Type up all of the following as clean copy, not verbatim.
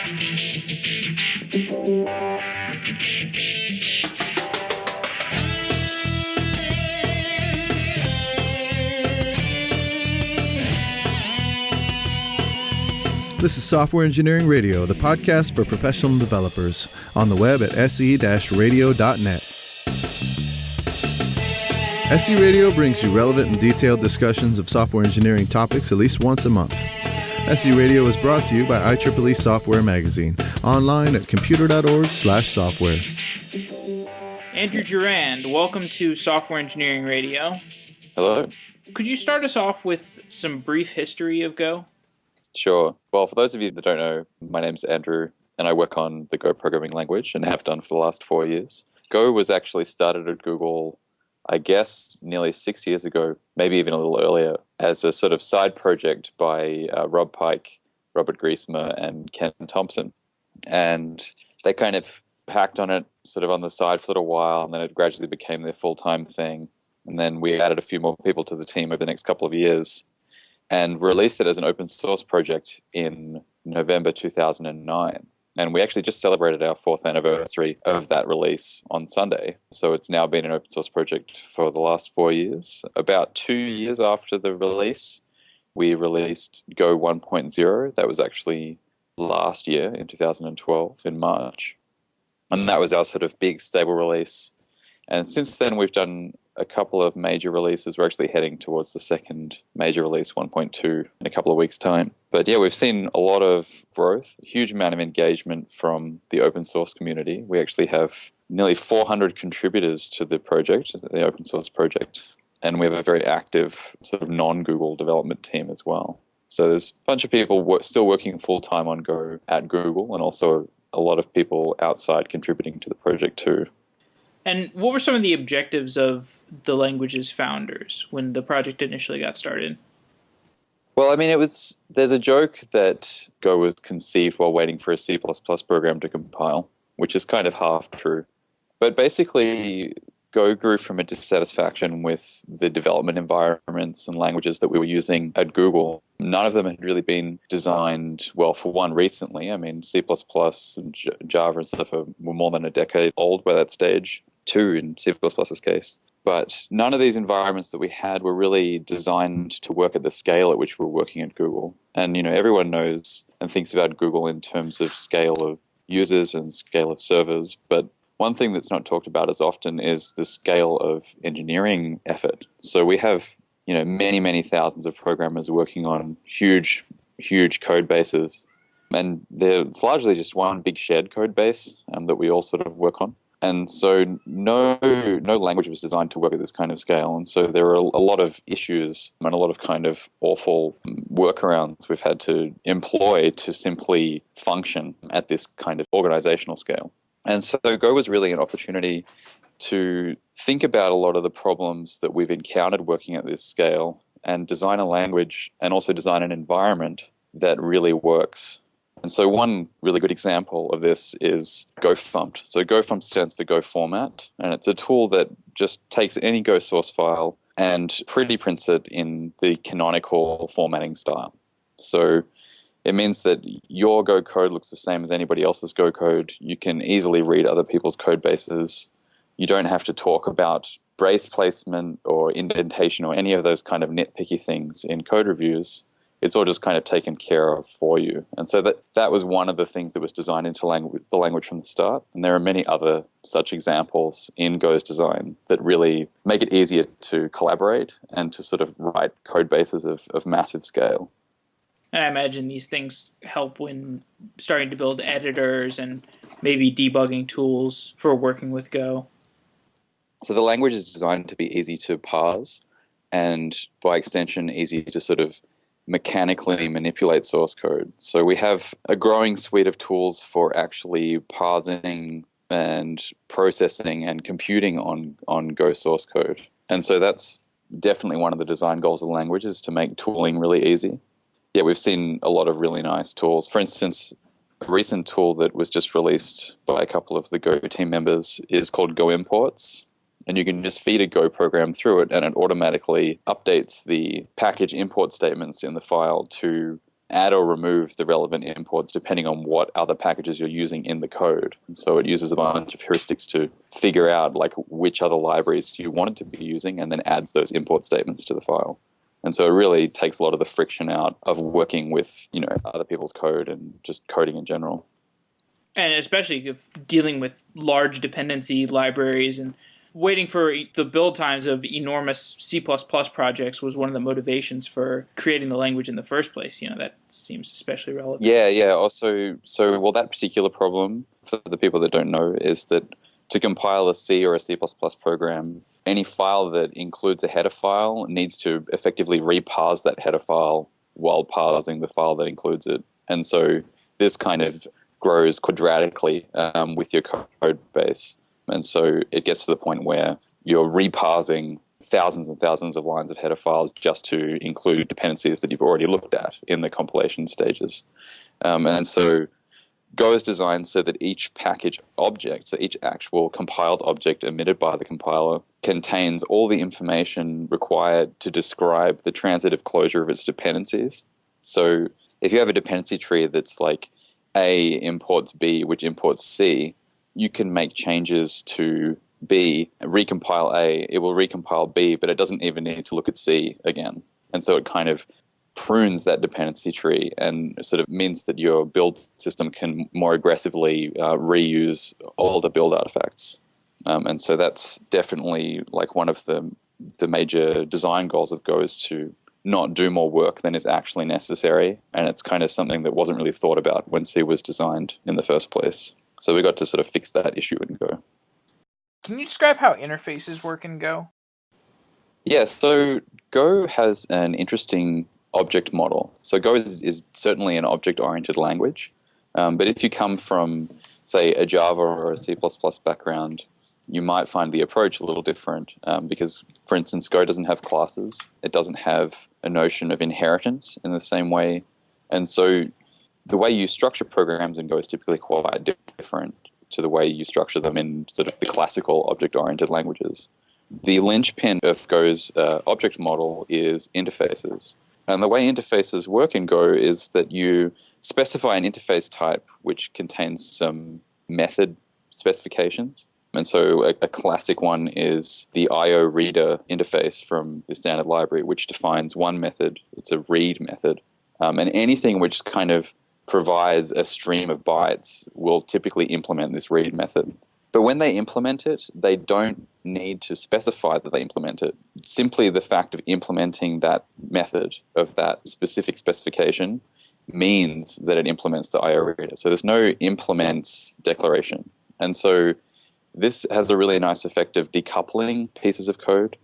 This is Software Engineering Radio, the podcast for professional developers, on the web at se-radio.net. SE Radio brings you relevant and detailed discussions of software engineering topics at least once a month. SE Radio is brought to you by IEEE Software Magazine, online at computer.org/software. Andrew Gerrand, welcome to Software Engineering Radio. Hello. Could you start us off with some brief history of Go? Sure. Well, for those of you that don't know, my name's Andrew, and I work on the Go programming language and have done for the last 4 years. Go was actually started at Google, I guess, nearly 6 years ago, maybe even a little earlier, as a sort of side project by Rob Pike, Robert Griesmer, and Ken Thompson. And they kind of hacked on it sort of on the side for a little while, and then it gradually became their full-time thing. And then we added a few more people to the team over the next couple of years, and released it as an open source project in November 2009. And we actually just celebrated our 4th anniversary of that release on Sunday. So it's now been an open source project for the last 4 years. About 2 years after the release, we released Go 1.0. That was actually last year in 2012 in March. And that was our sort of big stable release. And since then, we've done a couple of major releases. We're actually heading towards the second major release, 1.2, in a couple of weeks' time. But yeah, we've seen a lot of growth, a huge amount of engagement from the open source community. We actually have nearly 400 contributors to the project, the open source project. And we have a very active sort of non-Google development team as well. So there's a bunch of people still working full-time on Go at Google, and also a lot of people outside contributing to the project too. And what were some of the objectives of the language's founders when the project initially got started? Well, I mean, there's a joke that Go was conceived while waiting for a C++ program to compile, which is kind of half true. But basically, Go grew from a dissatisfaction with the development environments and languages that we were using at Google. None of them had really been designed, well, for one, recently. I mean, C++ and Java and stuff were more than a decade old by that stage. 2 in C++'s case. But none of these environments that we had were really designed to work at the scale at which we were working at Google. And, you know, everyone knows and thinks about Google in terms of scale of users and scale of servers. But one thing that's not talked about as often is the scale of engineering effort. So we have, you know, many, many thousands of programmers working on huge code bases. And it's largely just one big shared code base that we all sort of work on. And so no language was designed to work at this kind of scale. And so there are a lot of issues and a lot of kind of awful workarounds we've had to employ to simply function at this kind of organizational scale. And so Go was really an opportunity to think about a lot of the problems that we've encountered working at this scale and design a language and also design an environment that really works. And so one really good example of this is GoFumped. So GoFumped stands for Go Format, and it's a tool that just takes any Go source file and pretty prints it in the canonical formatting style. So it means that your Go code looks the same as anybody else's Go code. You can easily read other people's code bases. You don't have to talk about brace placement or indentation or any of those kind of nitpicky things in code reviews. It's all just kind of taken care of for you. And so that was one of the things that was designed into the language from the start. And there are many other such examples in Go's design that really make it easier to collaborate and to sort of write code bases of massive scale. And I imagine these things help when starting to build editors and maybe debugging tools for working with Go. So the language is designed to be easy to parse and by extension easy to sort of mechanically manipulate source code. So we have a growing suite of tools for actually parsing and processing and computing on Go source code. And so that's definitely one of the design goals of the language, is to make tooling really easy. Yeah, we've seen a lot of really nice tools. For instance, a recent tool that was just released by a couple of the Go team members is called Go Imports. And you can just feed a Go program through it, and it automatically updates the package import statements in the file to add or remove the relevant imports depending on what other packages you're using in the code. And so it uses a bunch of heuristics to figure out like which other libraries you want it to be using and then adds those import statements to the file. And so it really takes a lot of the friction out of working with, other people's code and just coding in general. And especially if dealing with large dependency libraries and waiting for the build times of enormous C++ projects was one of the motivations for creating the language in the first place. That seems especially relevant. Yeah. Also, that particular problem, for the people that don't know, is that to compile a C or a C++ program, any file that includes a header file needs to effectively reparse that header file while parsing the file that includes it. And so this kind of grows quadratically with your code base. And so it gets to the point where you're reparsing thousands and thousands of lines of header files just to include dependencies that you've already looked at in the compilation stages. And so Go is designed so that each package object, so each actual compiled object emitted by the compiler, contains all the information required to describe the transitive closure of its dependencies. So if you have a dependency tree that's like A imports B, which imports C, you can make changes to B, recompile A, it will recompile B, but it doesn't even need to look at C again. And so it kind of prunes that dependency tree and sort of means that your build system can more aggressively reuse older build artifacts. And so that's definitely like one of the major design goals of Go is to not do more work than is actually necessary. And it's kind of something that wasn't really thought about when C was designed in the first place. So we got to sort of fix that issue in Go. Can you describe how interfaces work in Go? Yeah, so Go has an interesting object model. So Go is certainly an object-oriented language. But if you come from, say, a Java or a C++ background, you might find the approach a little different because, for instance, Go doesn't have classes. It doesn't have a notion of inheritance in the same way. And so the way you structure programs in Go is typically quite different to the way you structure them in sort of the classical object-oriented languages. The linchpin of Go's object model is interfaces. And the way interfaces work in Go is that you specify an interface type which contains some method specifications. And so a classic one is the IO reader interface from the standard library, which defines one method. It's a read method. And anything which kind of provides a stream of bytes will typically implement this read method. But when they implement it, they don't need to specify that they implement it. Simply the fact of implementing that method of that specific specification means that it implements the IO reader. So there's no implements declaration. And so this has a really nice effect of decoupling pieces of code.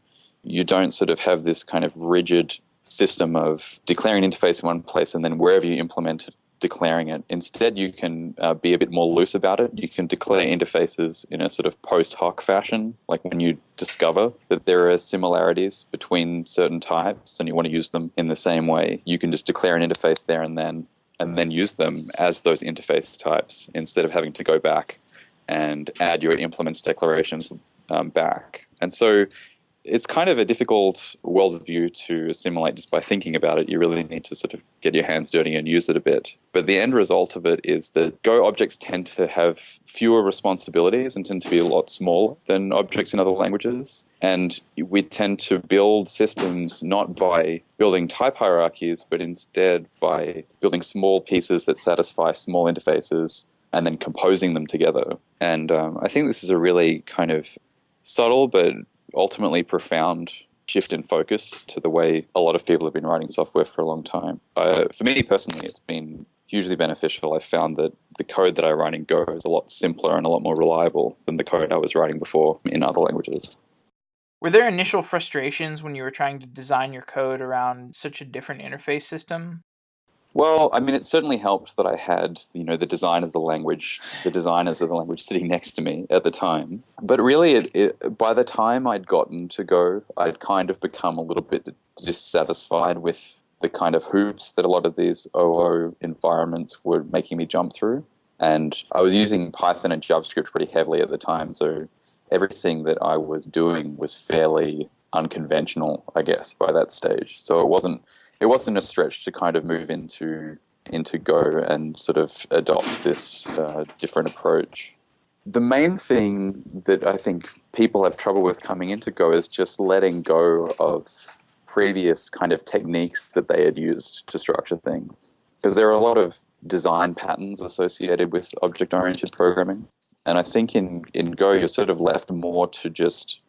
You don't sort of have this kind of rigid system of declaring an interface in one place and then wherever you implement it, declaring it. Instead, you can be a bit more loose about it. You can declare interfaces in a sort of post hoc fashion, like when you discover that there are similarities between certain types and you want to use them in the same way. You can just declare an interface there and then use them as those interface types instead of having to go back and add your implements declarations back. And so it's kind of a difficult worldview to assimilate just by thinking about it. You really need to sort of get your hands dirty and use it a bit. But the end result of it is that Go objects tend to have fewer responsibilities and tend to be a lot smaller than objects in other languages. And we tend to build systems not by building type hierarchies, but instead by building small pieces that satisfy small interfaces and then composing them together. And I think this is a really kind of subtle but ultimately profound shift in focus to the way a lot of people have been writing software for a long time. For me personally, it's been hugely beneficial. I found that the code that I write in Go is a lot simpler and a lot more reliable than the code I was writing before in other languages. Were there initial frustrations when you were trying to design your code around such a different interface system? Well, I mean, it certainly helped that I had, the design of the language, the designers of the language sitting next to me at the time. But really, by the time I'd gotten to Go, I'd kind of become a little bit dissatisfied with the kind of hoops that a lot of these OO environments were making me jump through. And I was using Python and JavaScript pretty heavily at the time, so everything that I was doing was fairly unconventional, I guess, by that stage. So it wasn't it wasn't a stretch to kind of move into Go and sort of adopt this different approach. The main thing that I think people have trouble with coming into Go is just letting go of previous kind of techniques that they had used to structure things. Because there are a lot of design patterns associated with object-oriented programming. And I think in Go, you're sort of left more to just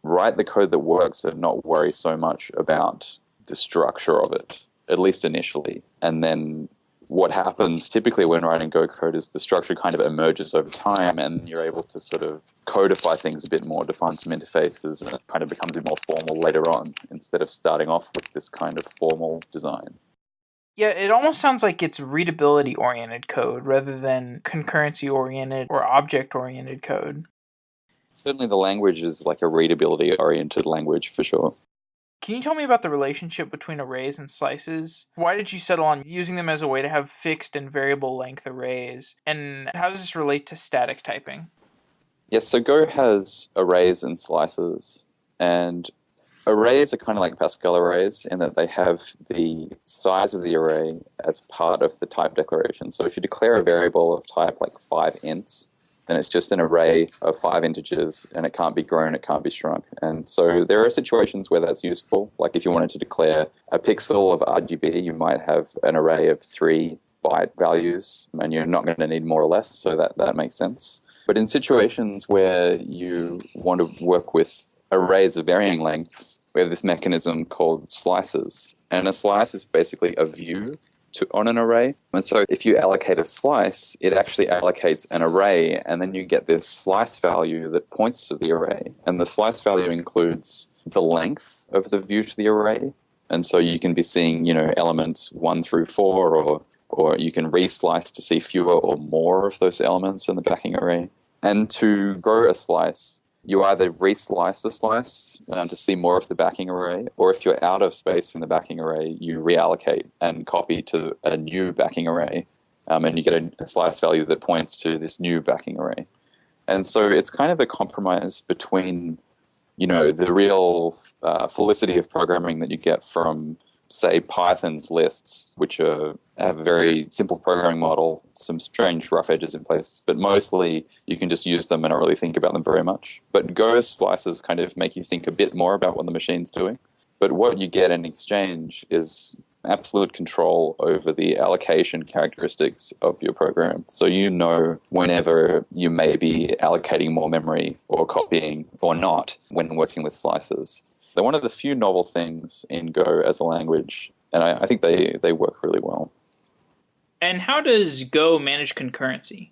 write the code that works and not worry so much about the structure of it, at least initially. And then what happens typically when writing Go code is the structure kind of emerges over time, and you're able to sort of codify things a bit more, define some interfaces, and it kind of becomes a bit more formal later on instead of starting off with this kind of formal design. Yeah, it almost sounds like it's readability-oriented code rather than concurrency-oriented or object-oriented code. Certainly the language is like a readability-oriented language for sure. Can you tell me about the relationship between arrays and slices? Why did you settle on using them as a way to have fixed and variable length arrays? And how does this relate to static typing? Yes, so Go has arrays and slices, and arrays are kind of like Pascal arrays in that they have the size of the array as part of the type declaration. So if you declare a variable of type like 5 ints, then it's just an array of 5 integers, and it can't be grown, it can't be shrunk. And so there are situations where that's useful. Like if you wanted to declare a pixel of RGB, you might have an array of 3 byte values, and you're not going to need more or less, so that makes sense. But in situations where you want to work with arrays of varying lengths, we have this mechanism called slices. And a slice is basically a view on an array. And so if you allocate a slice, it actually allocates an array, and then you get this slice value that points to the array. And the slice value includes the length of the view to the array. And so you can be seeing, elements 1 through 4, or you can reslice to see fewer or more of those elements in the backing array. And to grow a slice, you either reslice the slice to see more of the backing array, or if you're out of space in the backing array, you reallocate and copy to a new backing array, and you get a slice value that points to this new backing array. And so it's kind of a compromise between, the real felicity of programming that you get from, say, Python's lists, which have a very simple programming model, some strange rough edges in places, but mostly you can just use them and not really think about them very much. But Go slices kind of make you think a bit more about what the machine's doing. But what you get in exchange is absolute control over the allocation characteristics of your program. So whenever you may be allocating more memory or copying or not when working with slices. They're one of the few novel things in Go as a language, and I think they work really well. And how does Go manage concurrency?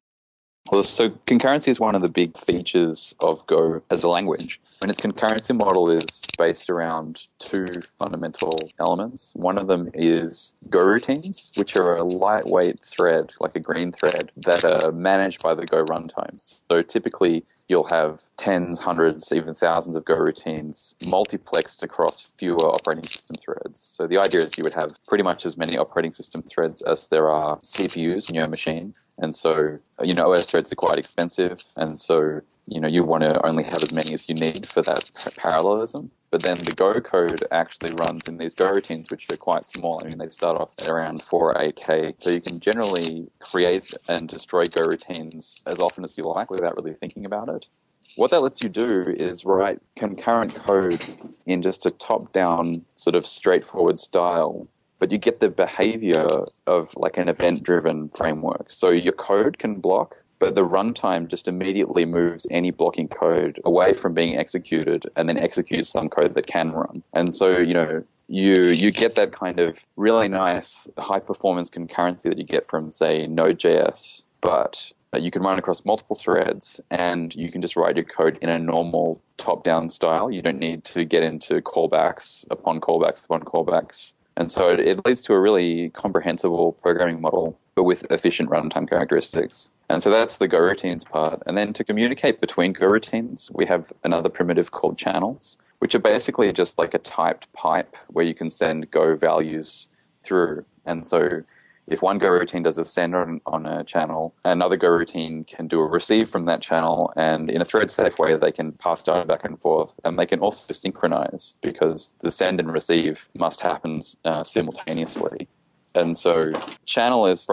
Well, so concurrency is one of the big features of Go as a language. And its concurrency model is based around 2 fundamental elements. One of them is Go routines, which are a lightweight thread, like a green thread, that are managed by the Go runtimes. So typically you'll have tens, hundreds, even thousands of Go routines multiplexed across fewer operating system threads. So the idea is you would have pretty much as many operating system threads as there are CPUs in your machine. And so, OS threads are quite expensive. And so, you want to only have as many as you need for that parallelism. But then the Go code actually runs in these Go routines, which are quite small. I mean, they start off at around 4 or 8K. So you can generally create and destroy Go routines as often as you like without really thinking about it. What that lets you do is write concurrent code in just a top-down sort of straightforward style. But you get the behavior of like an event-driven framework. So your code can block, but the runtime just immediately moves any blocking code away from being executed and then executes some code that can run. And so, you get that kind of really nice high-performance concurrency that you get from, say, Node.js, but you can run across multiple threads, and you can just write your code in a normal top-down style. You don't need to get into callbacks upon callbacks upon callbacks. And so it leads to a really comprehensible programming model, but with efficient runtime characteristics. And so that's the Go routines part. And then to communicate between Go routines, we have another primitive called channels, which are basically just like a typed pipe where you can send Go values through. And so if one Go routine does a send on a channel, another Go routine can do a receive from that channel, and in a thread-safe way, they can pass data back and forth, and they can also synchronize because the send and receive must happen simultaneously. And so channel it's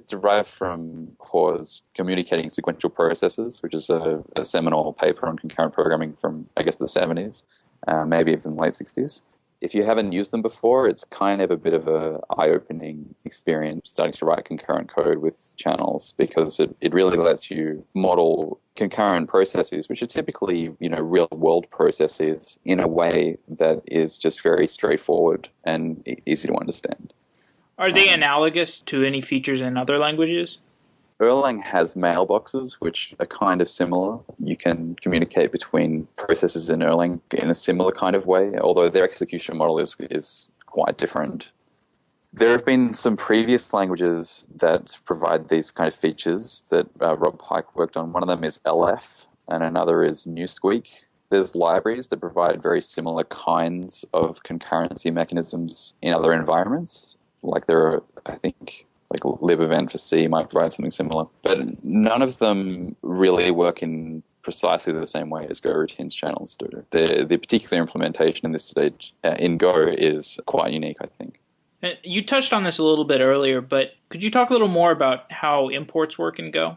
derived from Hoare's Communicating Sequential Processes, which is a seminal paper on concurrent programming from, I guess, the 70s, maybe even the late 60s. If you haven't used them before, it's kind of a bit of a eye-opening experience starting to write concurrent code with channels, because it really lets you model concurrent processes, which are typically, real-world processes, in a way that is just very straightforward and easy to understand. Are they analogous to any features in other languages? Erlang has mailboxes, which are kind of similar. You can communicate between processes in Erlang in a similar kind of way, although their execution model is quite different. There have been some previous languages that provide these kind of features that Rob Pike worked on. One of them is LF, and another is NewSqueak. There's libraries that provide very similar kinds of concurrency mechanisms in other environments. Like there are, I think, like libevent for C might provide something similar. But none of them really work in precisely the same way as Go routines channels do. The particular implementation in this stage in Go is quite unique, I think. You touched on this a little bit earlier, but could you talk a little more about how imports work in Go?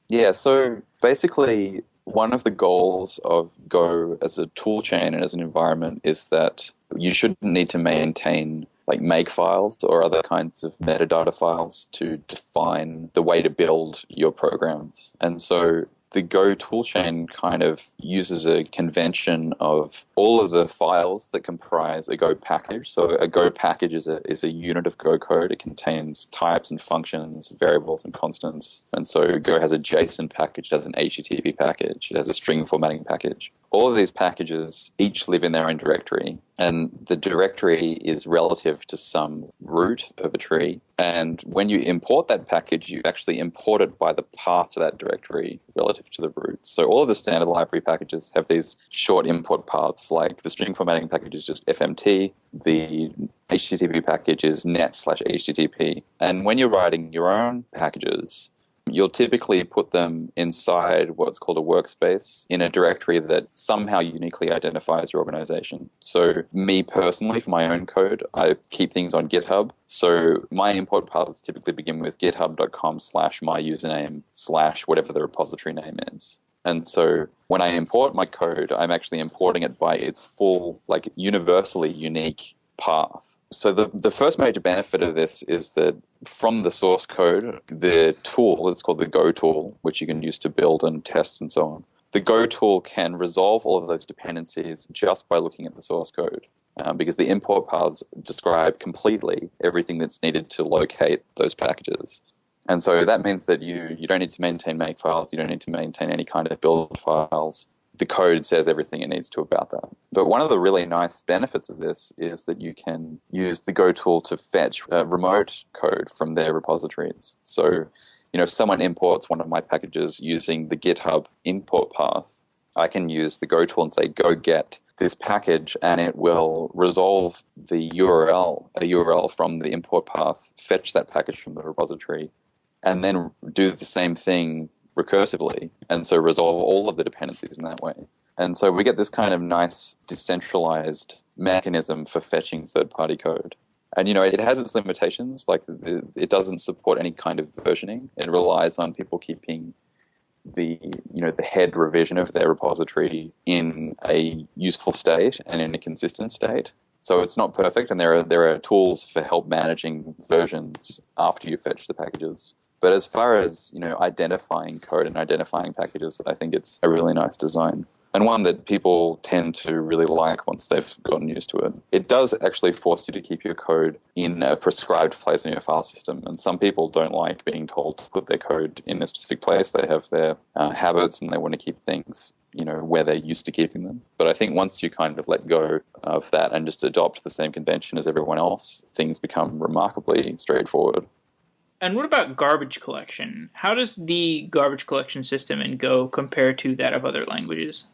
Yeah, so basically one of the goals of Go as a tool chain and as an environment is that you shouldn't need to maintain like make files or other kinds of metadata files to define the way to build your programs. And so the Go toolchain kind of uses a convention of all of the files that comprise a Go package. So a Go package is a unit of Go code. It contains types and functions, variables and constants. And so Go has a JSON package, it has an HTTP package, it has a string formatting package. All of these packages each live in their own directory, and the directory is relative to some root of a tree. And when you import that package, you actually import it by the path to that directory relative to the root. So all of the standard library packages have these short import paths, like the string formatting package is just FMT, the HTTP package is net/HTTP. And when you're writing your own packages, you'll typically put them inside what's called a workspace in a directory that somehow uniquely identifies your organization. So me personally, for my own code, I keep things on GitHub. So my import paths typically begin with github.com/my-username/whatever the repository name is. And so when I import my code, I'm actually importing it by its full, like universally unique path. So the first major benefit of this is that from the source code, the tool, it's called the Go tool, which you can use to build and test and so on. The Go tool can resolve all of those dependencies just by looking at the source code, because the import paths describe completely everything that's needed to locate those packages. And so that means that you don't need to maintain make files, you don't need to maintain any kind of build files. The code says everything it needs to about that. But one of the really nice benefits of this is that you can use the Go tool to fetch remote code from their repositories. So, if someone imports one of my packages using the GitHub import path, I can use the Go tool and say, go get this package, and it will resolve the URL, a URL from the import path, fetch that package from the repository, and then do the same thing recursively, and so resolve all of the dependencies in that way. And so we get this kind of nice decentralized mechanism for fetching third-party code. And, it has its limitations, like it doesn't support any kind of versioning. It relies on people keeping the head revision of their repository in a useful state and in a consistent state. So it's not perfect, and there are tools for help managing versions after you fetch the packages. But as far as, identifying code and identifying packages, I think it's a really nice design, and one that people tend to really like once they've gotten used to it. It does actually force you to keep your code in a prescribed place in your file system, and some people don't like being told to put their code in a specific place. They have their habits, and they want to keep things, where they're used to keeping them. But I think once you kind of let go of that and just adopt the same convention as everyone else, things become remarkably straightforward. And what about garbage collection? How does the garbage collection system in Go compare to that of other languages?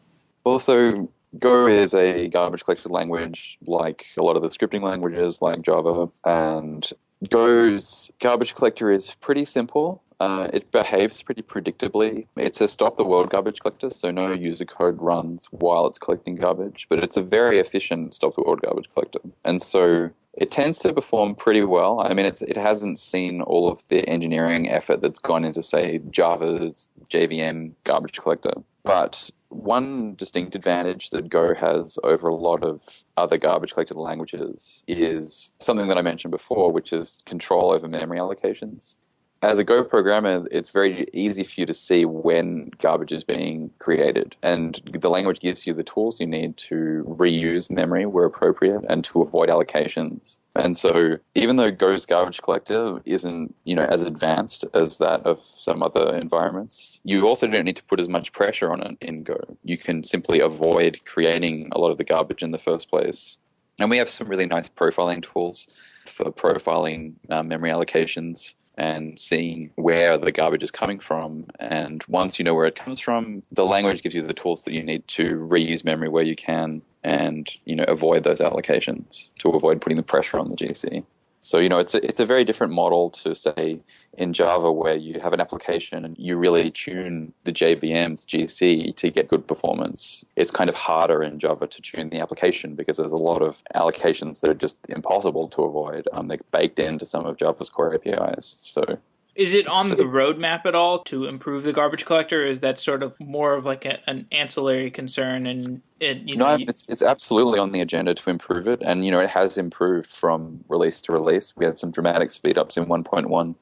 Well, so Go is a garbage collection language like a lot of the scripting languages like Java, and Go's garbage collector is pretty simple. It behaves pretty predictably. It's a stop-the-world garbage collector, so no user code runs while it's collecting garbage, but it's a very efficient stop-the-world garbage collector. And so it tends to perform pretty well. I mean, it hasn't seen all of the engineering effort that's gone into, say, Java's JVM garbage collector. But one distinct advantage that Go has over a lot of other garbage collector languages is something that I mentioned before, which is control over memory allocations. As a Go programmer, it's very easy for you to see when garbage is being created. And the language gives you the tools you need to reuse memory where appropriate and to avoid allocations. And so even though Go's garbage collector isn't, as advanced as that of some other environments, you also don't need to put as much pressure on it in Go. You can simply avoid creating a lot of the garbage in the first place. And we have some really nice profiling tools for profiling memory allocations and seeing where the garbage is coming from. And once you know where it comes from, the language gives you the tools that you need to reuse memory where you can and, avoid those allocations to avoid putting the pressure on the GC. So, it's a very different model to, say, in Java where you have an application and you really tune the JVM's GC to get good performance. It's kind of harder in Java to tune the application because there's a lot of allocations that are just impossible to avoid. They're baked into some of Java's core APIs. So is it on the roadmap at all to improve the garbage collector? Or is that sort of more of like an ancillary concern? And it's absolutely on the agenda to improve it. And, it has improved from release to release. We had some dramatic speed ups in 1.1.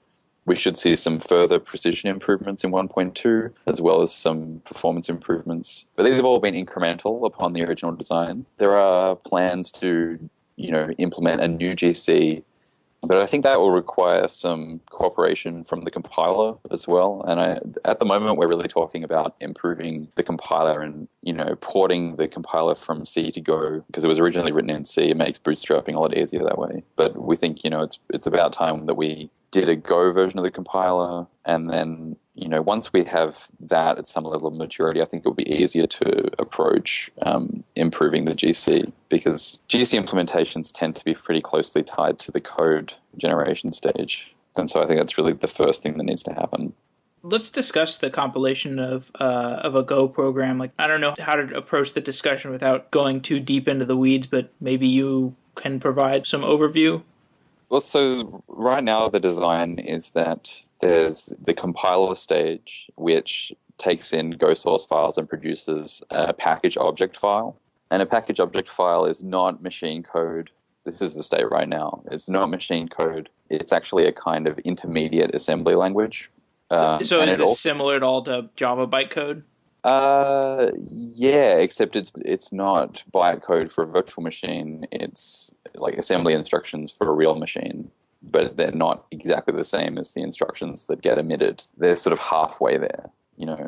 We should see some further precision improvements in 1.2, as well as some performance improvements. But these have all been incremental upon the original design. There are plans to, implement a new GC, but I think that will require some cooperation from the compiler as well. And at the moment, we're really talking about improving the compiler and, porting the compiler from C to Go, because it was originally written in C. It makes bootstrapping a lot easier that way. But we think, it's about time that we did a Go version of the compiler, and then, once we have that at some level of maturity, I think it'll be easier to approach improving the GC, because GC implementations tend to be pretty closely tied to the code generation stage. And so I think that's really the first thing that needs to happen. Let's discuss the compilation of a Go program. Like, I don't know how to approach the discussion without going too deep into the weeds, but maybe you can provide some overview. Well, so right now the design is that there's the compiler stage, which takes in Go source files and produces a package object file. And a package object file is not machine code. This is the state right now. It's not machine code. It's actually a kind of intermediate assembly language. So is this similar at all to Java bytecode? Yeah, except it's not bytecode for a virtual machine. It's like assembly instructions for a real machine, but they're not exactly the same as the instructions that get emitted. They're sort of halfway there,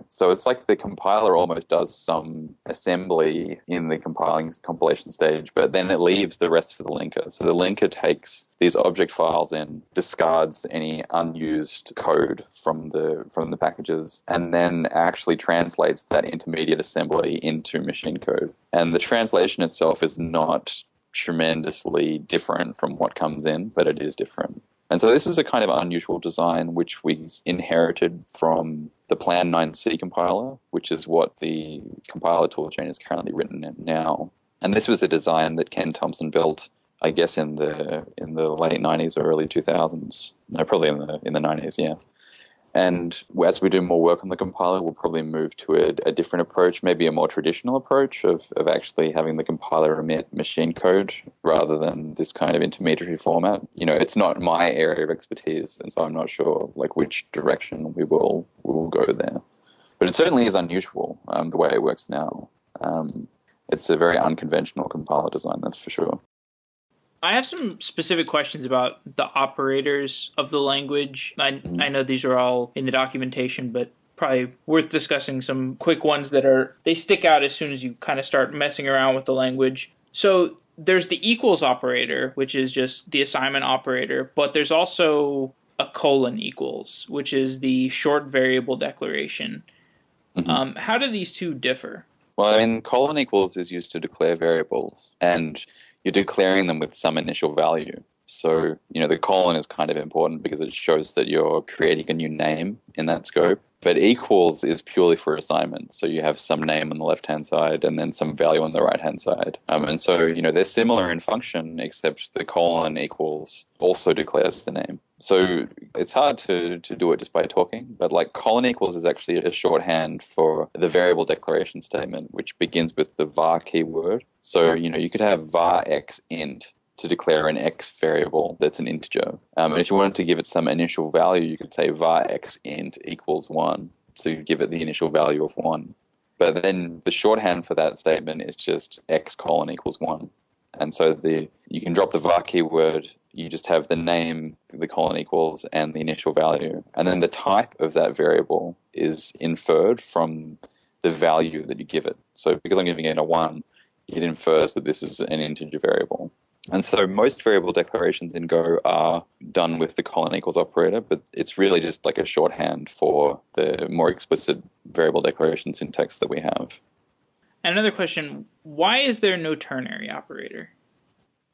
So it's like the compiler almost does some assembly in the compilation stage, but then it leaves the rest for the linker. So the linker takes these object files in, discards any unused code from the packages, and then actually translates that intermediate assembly into machine code. And the translation itself is not tremendously different from what comes in, but it is different. And so this is a kind of unusual design which we inherited from the Plan 9C compiler, which is what the compiler toolchain is currently written in now. And this was a design that Ken Thompson built, I guess, in the late 90s or early 2000s. No, probably in the 90s, yeah. And as we do more work on the compiler, we'll probably move to a different approach, maybe a more traditional approach of actually having the compiler emit machine code rather than this kind of intermediary format. It's not my area of expertise, and so I'm not sure which direction we will go there. But it certainly is unusual the way it works now. It's a very unconventional compiler design, that's for sure. I have some specific questions about the operators of the language. I know these are all in the documentation, but probably worth discussing some quick ones they stick out as soon as you kind of start messing around with the language. So there's the equals operator, which is just the assignment operator, but there's also a colon equals, which is the short variable declaration. Mm-hmm. How do these two differ? Well, colon equals is used to declare variables, and you're declaring them with some initial value. So, the colon is kind of important because it shows that you're creating a new name in that scope. But equals is purely for assignment. So you have some name on the left-hand side and then some value on the right-hand side. And so, they're similar in function, except the colon equals also declares the name. So it's hard to do it just by talking, but like colon equals is actually a shorthand for the variable declaration statement, which begins with the var keyword. So, you could have var x int to declare an x variable that's an integer. And if you wanted to give it some initial value, you could say var x int equals 1 to give it the initial value of 1. But then the shorthand for that statement is just x colon equals 1. And so you can drop the var keyword, you just have the name, the colon equals, and the initial value. And then the type of that variable is inferred from the value that you give it. So because I'm giving it a 1, it infers that this is an integer variable. And so most variable declarations in Go are done with the colon equals operator, but it's really just like a shorthand for the more explicit variable declaration syntax that we have. Another question, why is there no ternary operator?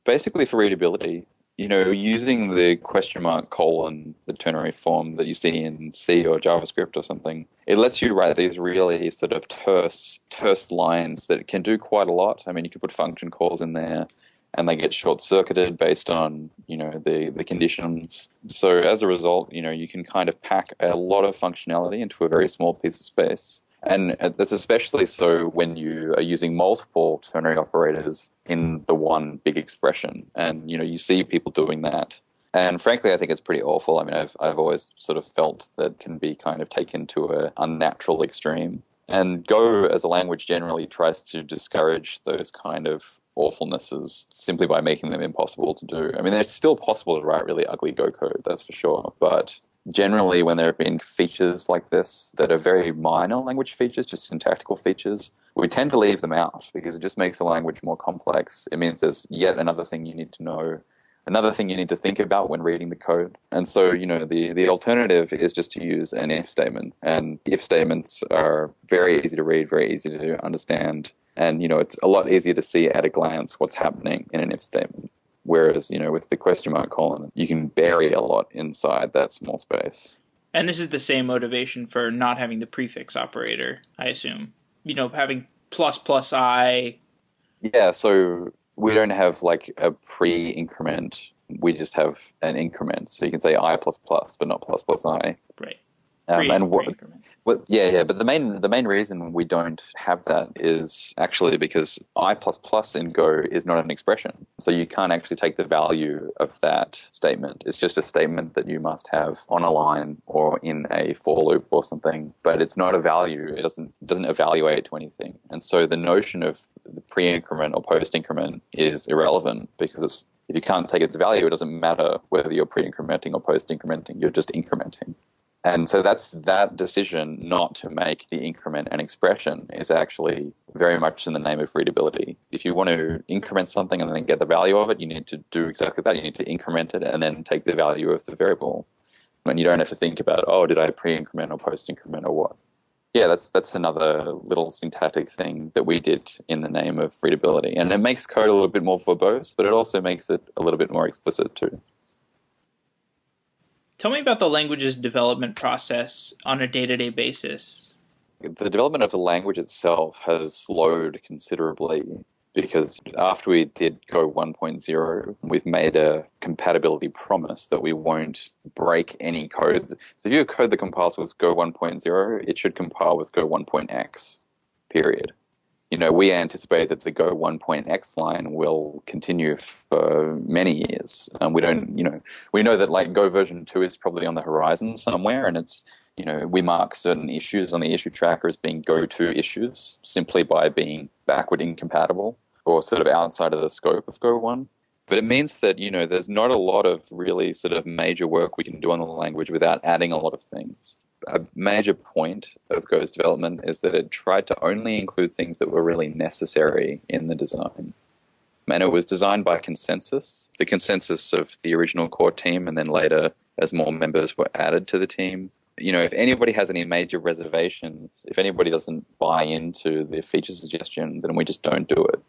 Basically for readability, using the question mark colon, the ternary form that you see in C or JavaScript or something, it lets you write these really sort of terse lines that can do quite a lot. I mean, you could put function calls in there, and they get short-circuited based on, the conditions. So as a result, you can kind of pack a lot of functionality into a very small piece of space. And that's especially so when you are using multiple ternary operators in the one big expression. And, you see people doing that. And frankly, I think it's pretty awful. I mean, I've always sort of felt that can be kind of taken to an unnatural extreme. And Go as a language generally tries to discourage those kind of awfulnesses simply by making them impossible to do. I mean, it's still possible to write really ugly Go code, that's for sure. But generally, when there have been features like this that are very minor language features, just syntactical features, we tend to leave them out because it just makes the language more complex. It means there's yet another thing you need to know, another thing you need to think about when reading the code. And so, the alternative is just to use an if statement. And if statements are very easy to read, very easy to understand. And, it's a lot easier to see at a glance what's happening in an if statement. Whereas, with the question mark colon, you can bury a lot inside that small space. And this is the same motivation for not having the prefix operator, I assume. Having plus I. Yeah, so we don't have like a pre-increment. We just have an increment. So you can say I++, but not plus I. Right. Pre-increment. But the main reason we don't have that is actually because I++ in Go is not an expression. So you can't actually take the value of that statement. It's just a statement that you must have on a line or in a for loop or something, but it's not a value. It doesn't evaluate to anything. And so the notion of the pre-increment or post-increment is irrelevant because if you can't take its value, it doesn't matter whether you're pre-incrementing or post-incrementing. You're just incrementing. And so that decision not to make the increment an expression is actually very much in the name of readability. If you want to increment something and then get the value of it, you need to do exactly that. You need to increment it and then take the value of the variable. And you don't have to think about, did I pre-increment or post-increment or what? Yeah, that's another little syntactic thing that we did in the name of readability. And it makes code a little bit more verbose, but it also makes it a little bit more explicit too. Tell me about the language's development process on a day-to-day basis. The development of the language itself has slowed considerably because after we did Go 1.0, we've made a compatibility promise that we won't break any code. So if you have code that compiles with Go 1.0, it should compile with Go 1.x, period. We anticipate that the Go 1.x line will continue for many years. We know that like Go version 2 is probably on the horizon somewhere, and it's, we mark certain issues on the issue tracker as being Go 2 issues simply by being backward incompatible or sort of outside of the scope of Go 1. But it means that, there's not a lot of really sort of major work we can do on the language without adding a lot of things. A major point of Go's development is that it tried to only include things that were really necessary in the design. And it was designed by consensus, the consensus of the original core team, and then later as more members were added to the team. If anybody has any major reservations, if anybody doesn't buy into the feature suggestion, then we just don't do it.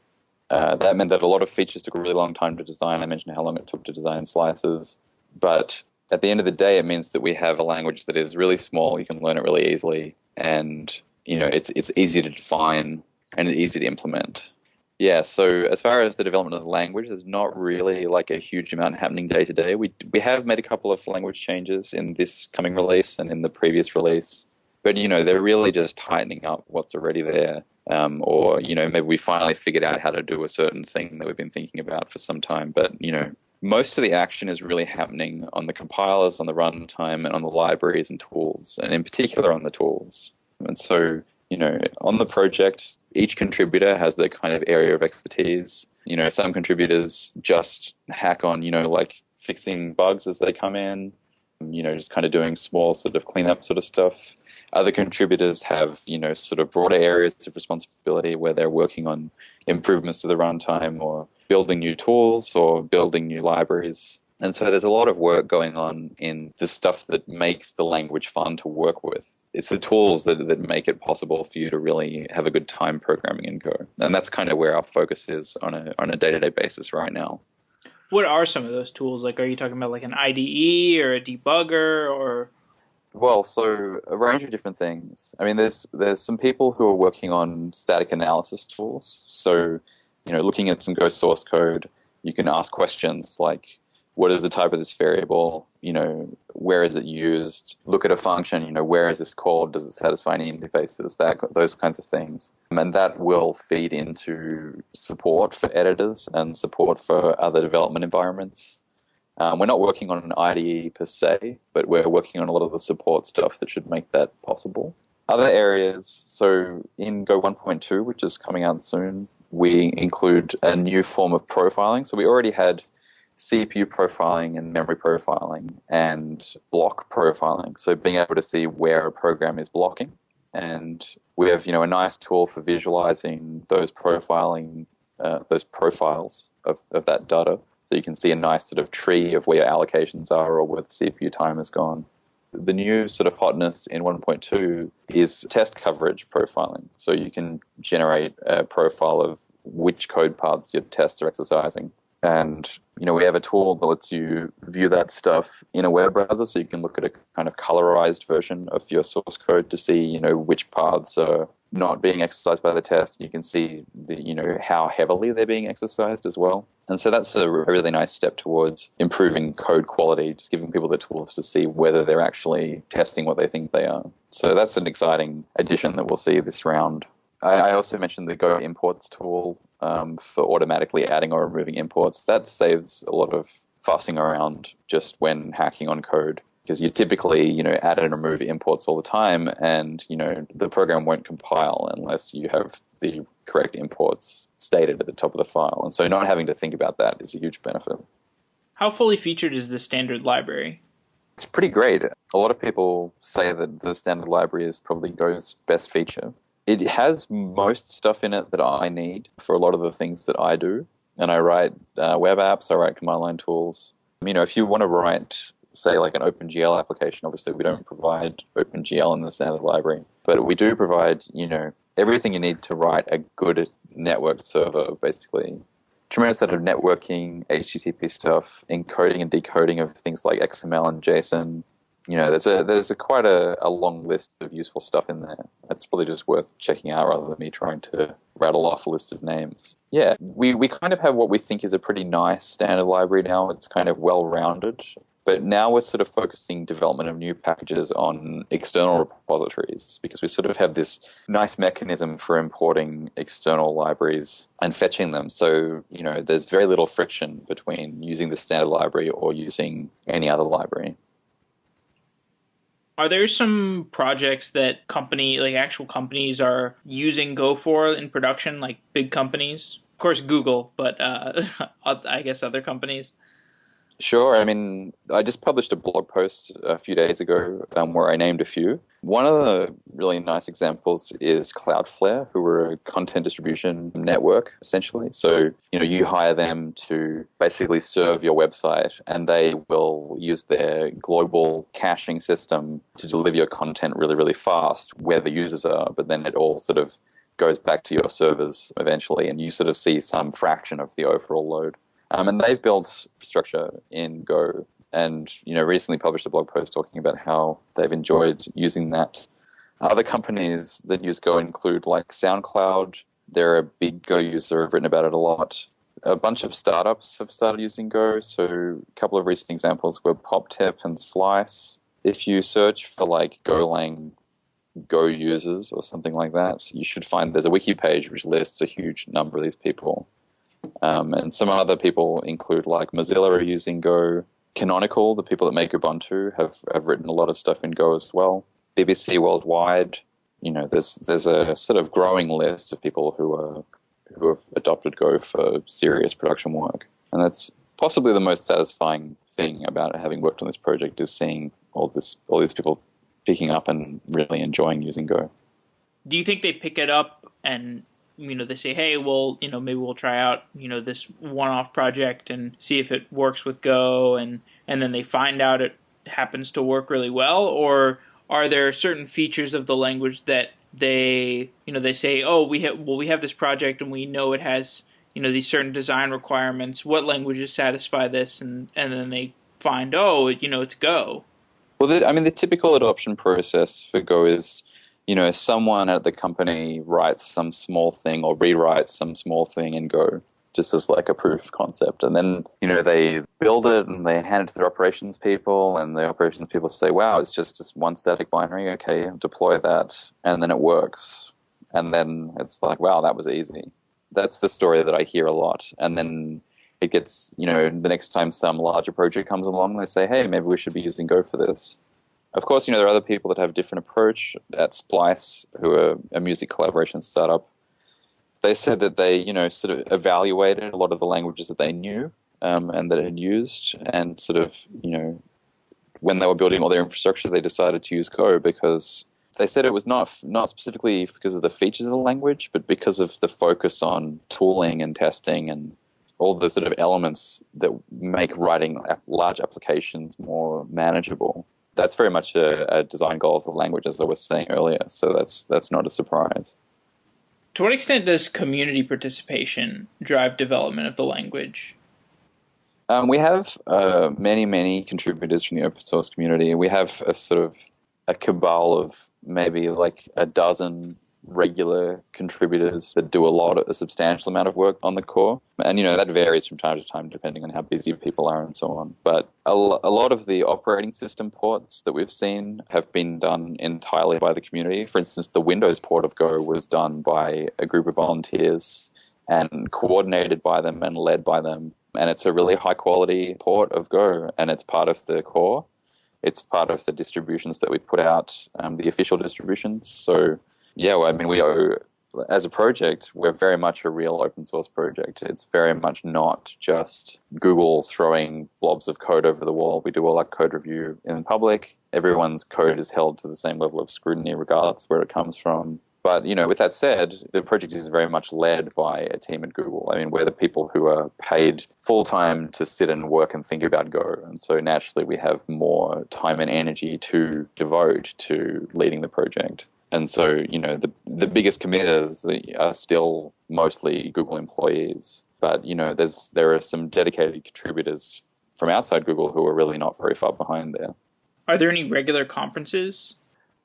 That meant that a lot of features took a really long time to design. I mentioned how long it took to design slices. But at the end of the day, it means that we have a language that is really small. You can learn it really easily. And, it's easy to define and easy to implement. Yeah, so as far as the development of the language, there's not really like a huge amount happening day to day. We have made a couple of language changes in this coming release and in the previous release. But, they're really just tightening up what's already there. Or, maybe we finally figured out how to do a certain thing that we've been thinking about for some time. But, most of the action is really happening on the compilers, on the runtime, and on the libraries and tools, and in particular on the tools. And so, on the project, each contributor has their kind of area of expertise. Some contributors just hack on, like fixing bugs as they come in, just kind of doing small sort of cleanup sort of stuff. Other contributors have, sort of broader areas of responsibility where they're working on improvements to the runtime or building new tools or building new libraries. And so there's a lot of work going on in the stuff that makes the language fun to work with. It's the tools that make it possible for you to really have a good time programming in Go. And that's kind of where our focus is on a day-to-day basis right now. What are some of those tools? Like, are you talking about like an IDE or a debugger or... Well, so a range of different things. I mean, there's some people who are working on static analysis tools. So, looking at some Go source code, you can ask questions like, what is the type of this variable? Where is it used? Look at a function, where is this called? Does it satisfy any interfaces? Those kinds of things. And that will feed into support for editors and support for other development environments. We're not working on an IDE per se, but we're working on a lot of the support stuff that should make that possible. Other areas, so in Go 1.2, which is coming out soon, we include a new form of profiling. So we already had CPU profiling and memory profiling and block profiling. So being able to see where a program is blocking. And we have, a nice tool for visualizing those profiling, those profiles of that data. So you can see a nice sort of tree of where your allocations are or where the CPU time has gone. The new sort of hotness in 1.2 is test coverage profiling. So you can generate a profile of which code paths your tests are exercising. And, we have a tool that lets you view that stuff in a web browser, so you can look at a kind of colorized version of your source code to see, which paths are not being exercised by the test. You can see how heavily they're being exercised as well. And so that's a really nice step towards improving code quality, just giving people the tools to see whether they're actually testing what they think they are. So that's an exciting addition that we'll see this round. I also mentioned the Go imports tool for automatically adding or removing imports. That saves a lot of fussing around just when hacking on code. Because you typically, add and remove imports all the time, and, the program won't compile unless you have the correct imports stated at the top of the file. And so not having to think about that is a huge benefit. How fully featured is the standard library? It's pretty great. A lot of people say that the standard library is probably Go's best feature. It has most stuff in it that I need for a lot of the things that I do. And I write web apps, I write command line tools. If you want to write, say, like an OpenGL application, obviously we don't provide OpenGL in the standard library. But we do provide, everything you need to write a good networked server, basically. Tremendous set of networking, HTTP stuff, encoding and decoding of things like XML and JSON. There's quite a long list of useful stuff in there. It's probably just worth checking out rather than me trying to rattle off a list of names. Yeah, we kind of have what we think is a pretty nice standard library now. It's kind of well-rounded. But now we're sort of focusing development of new packages on external repositories because we sort of have this nice mechanism for importing external libraries and fetching them. So, there's very little friction between using the standard library or using any other library. Are there some projects that actual companies are using Go for in production, like big companies? Of course, Google, but I guess other companies. Sure. I just published a blog post a few days ago where I named a few. One of the really nice examples is Cloudflare, who are a content distribution network, essentially. So, you hire them to basically serve your website, and they will use their global caching system to deliver your content really, really fast where the users are, but then it all sort of goes back to your servers eventually, and you sort of see some fraction of the overall load. And they've built infrastructure in Go, and recently published a blog post talking about how they've enjoyed using that. Other companies that use Go include like SoundCloud. They're a big Go user. I've written about it a lot. A bunch of startups have started using Go. So a couple of recent examples were PopTip and Slice. If you search for like Golang Go users or something like that, you should find there's a wiki page which lists a huge number of these people. And some other people include like Mozilla are using Go. Canonical, the people that make Ubuntu, have written a lot of stuff in Go as well. BBC Worldwide, there's a sort of growing list of people who have adopted Go for serious production work. And that's possibly the most satisfying thing about having worked on this project, is seeing all these people picking up and really enjoying using Go. Do you think they pick it up and they say, hey, well, maybe we'll try out, this one-off project and see if it works with Go, and then they find out it happens to work really well? Or are there certain features of the language that they say, oh, we have this project and we know it has, these certain design requirements. What languages satisfy this? And then they find, oh, it's Go. Well, the typical adoption process for Go is, someone at the company writes some small thing or rewrites some small thing in Go, just as like a proof of concept. And then, they build it and they hand it to their operations people, and the operations people say, wow, it's just one static binary. Okay, deploy that. And then it works. And then it's like, wow, that was easy. That's the story that I hear a lot. And then it gets, the next time some larger project comes along, they say, hey, maybe we should be using Go for this. Of course, there are other people that have a different approach. At Splice, who are a music collaboration startup, they said that they, sort of evaluated a lot of the languages that they knew and that had used, and sort of, when they were building all their infrastructure, they decided to use Go because they said it was not specifically because of the features of the language, but because of the focus on tooling and testing and all the sort of elements that make writing large applications more manageable. That's very much a design goal of the language, as I was saying earlier. So that's not a surprise. To what extent does community participation drive development of the language? We have many contributors from the open source community. We have a sort of a cabal of maybe like a dozen regular contributors that do a substantial amount of work on the core. And, that varies from time to time depending on how busy people are and so on. But a lot of the operating system ports that we've seen have been done entirely by the community. For instance, the Windows port of Go was done by a group of volunteers and coordinated by them and led by them. And it's a really high quality port of Go, and it's part of the core. It's part of the distributions that we put out, the official distributions. So yeah, we owe, as a project, we're very much a real open source project. It's very much not just Google throwing blobs of code over the wall. We do all our code review in public. Everyone's code is held to the same level of scrutiny regardless of where it comes from. But, with that said, the project is very much led by a team at Google. We're the people who are paid full-time to sit and work and think about Go. And so naturally we have more time and energy to devote to leading the project. And so, the biggest committers are still mostly Google employees. But, there are some dedicated contributors from outside Google who are really not very far behind there. Are there any regular conferences?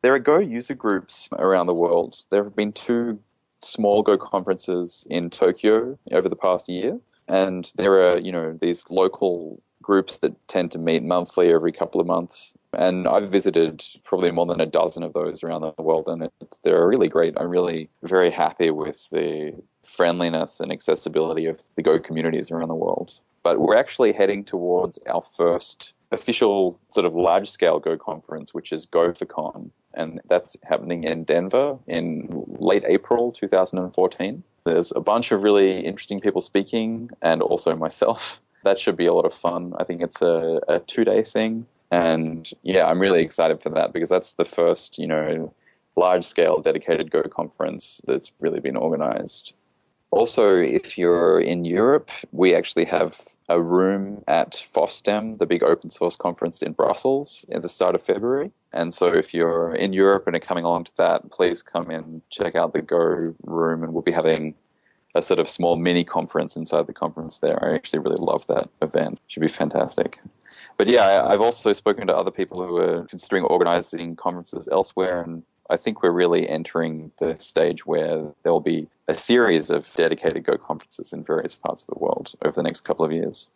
There are Go user groups around the world. There have been 2 small Go conferences in Tokyo over the past year. And there are, these local groups that tend to meet monthly, every couple of months. And I've visited probably more than a dozen of those around the world, and they're really great. I'm really very happy with the friendliness and accessibility of the Go communities around the world. But we're actually heading towards our first official sort of large-scale Go conference, which is GoForCon, and that's happening in Denver in late April 2014. There's a bunch of really interesting people speaking, and also myself. That should be a lot of fun. I think it's a 2-day thing. And yeah, I'm really excited for that because that's the first, large-scale dedicated Go conference that's really been organized. Also, if you're in Europe, we actually have a room at FOSDEM, the big open source conference in Brussels, at the start of February. And so if you're in Europe and are coming along to that, please come in, check out the Go room, and we'll be having a sort of small mini conference inside the conference there. I actually really love that event. Should be fantastic. But yeah, I've also spoken to other people who are considering organizing conferences elsewhere, and I think we're really entering the stage where there will be a series of dedicated Go conferences in various parts of the world over the next couple of years.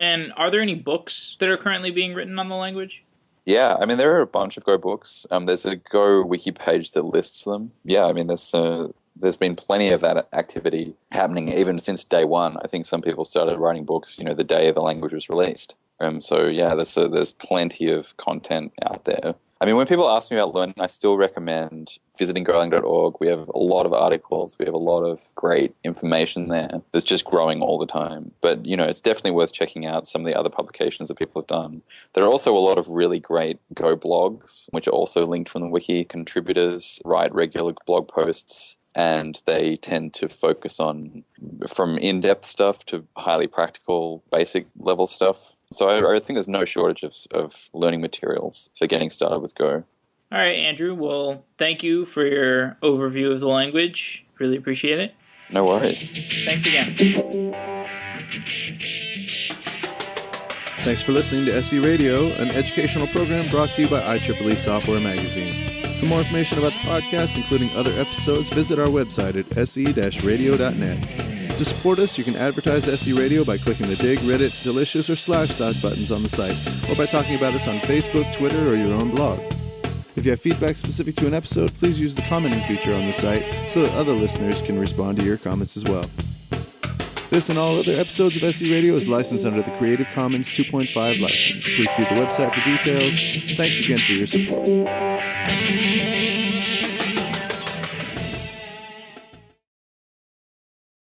And are there any books that are currently being written on the language? Yeah, I mean, there are a bunch of Go books. There's a Go wiki page that lists them. Yeah, I mean, there's been plenty of that activity happening even since day one. I think some people started writing books, the day the language was released. So yeah, there's plenty of content out there. I mean, when people ask me about learning, I still recommend visiting golang.org. We have a lot of articles. We have a lot of great information there that's just growing all the time. But, it's definitely worth checking out some of the other publications that people have done. There are also a lot of really great Go blogs, which are also linked from the wiki. Contributors write regular blog posts, and they tend to focus on from in-depth stuff to highly practical, basic level stuff. So I think there's no shortage of learning materials for getting started with Go. All right, Andrew. Well, thank you for your overview of the language. Really appreciate it. No worries. Thanks again. Thanks for listening to SE Radio, an educational program brought to you by IEEE Software Magazine. For more information about the podcast, including other episodes, visit our website at se-radio.net. To support us, you can advertise SE Radio by clicking the Dig, Reddit, Delicious, or Slashdot buttons on the site, or by talking about us on Facebook, Twitter, or your own blog. If you have feedback specific to an episode, please use the commenting feature on the site so that other listeners can respond to your comments as well. This and all other episodes of SE Radio is licensed under the Creative Commons 2.5 license. Please see the website for details. Thanks again for your support.